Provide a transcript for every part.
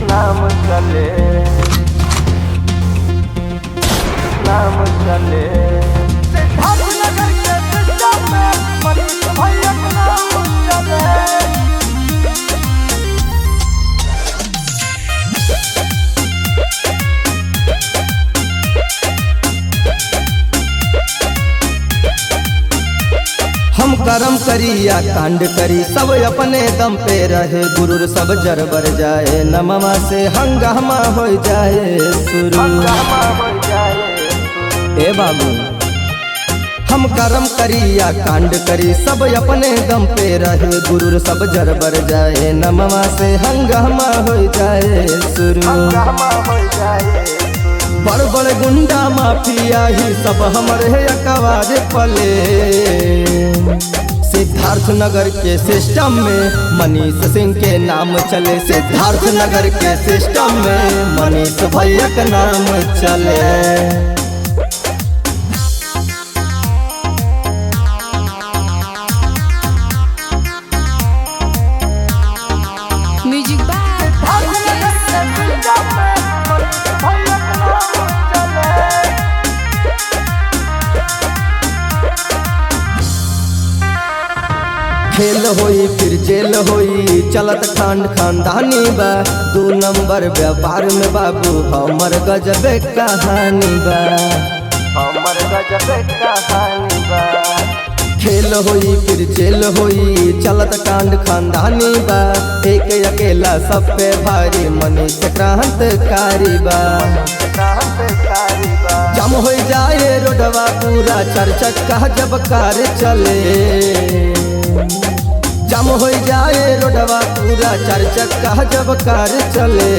नाम चले, नाम चले। सिद्धार्थ नगर के सिस्टम में मनीष भैया का नाम चले। हम कर्म करी या कांड करी सब अपने दम पे रहे, गुरुर सब जरबर जाए, नमवा से हंगामा हो जाए शुरू। हंगामा हो जाए ए बाबू हम कर्म करी या कांड करी सब अपने दम पे रहे, गुरुर सब जरबर जाए, नमवा से हंगामा हो जाए शुरू। हंगामा हो जाए। बड़ बड़ गुंडा माफिया ही सब हमारे अकवाद पले। सिद्धार्थ नगर के सिस्टम में मनीष सिंह के नाम चले, सिद्धार्थ नगर के सिस्टम में मनीष भैया का नाम चले। म्यूजिक बाय खेल होई फिर जेल होई, चलत खांड खानदानी बा, 2 नंबर व्यापार में बाबू हमर गजब कहानी बा। हमर गजब कहानी बा। खेल होई फिर जेल होई, चलत कांड खानदानी बा, एक अकेला सब पे भारी मनीष क्रांतकारी बा। क्रांतकारी बा। जम हो जाए रोडवा पूरा, 4 चक्का जब कार चले। जम हो जाए रोडवा पूरा, 4 चक्का जब कार चले।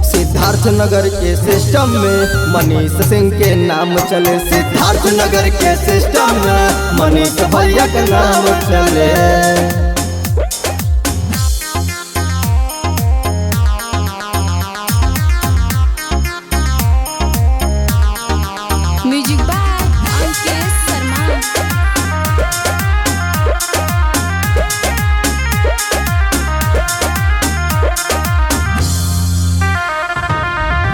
सिद्धार्थ नगर के सिस्टम में मनीष सिंह के नाम चले, सिद्धार्थ नगर के सिस्टम में मनीष भैया का नाम चले। Music by Ankit Sharma.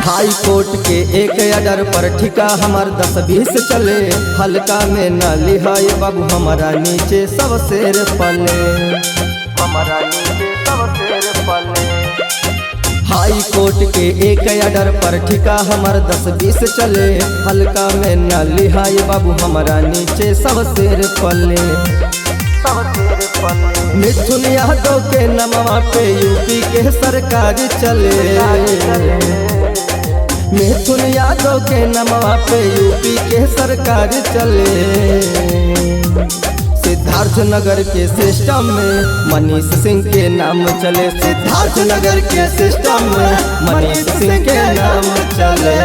High court के एक ऑर्डर पर ठिका हमार 10-20 चले, हल्का में न लिहाए बाबू हमारा नीचे सब शेर पले। हमारा नीचे सब शेर पले। हाई कोर्ट के एक ऑर्डर पर ठिका हमार 10-20 चले, हल्का में न लिहाए बाबू हमारा नीचे सब शेर पले। सब शेर पले। मिथुन यादव के नमवा पे यूपी के सरकार चले। मिथुन यादव के नमवा पे यूपी के सरकार चले। सिद्धार्थ नगर के सिस्टम में मनीष सिंह के नाम चले, सिद्धार्थ नगर के सिस्टम में मनीष सिंह के नाम चले।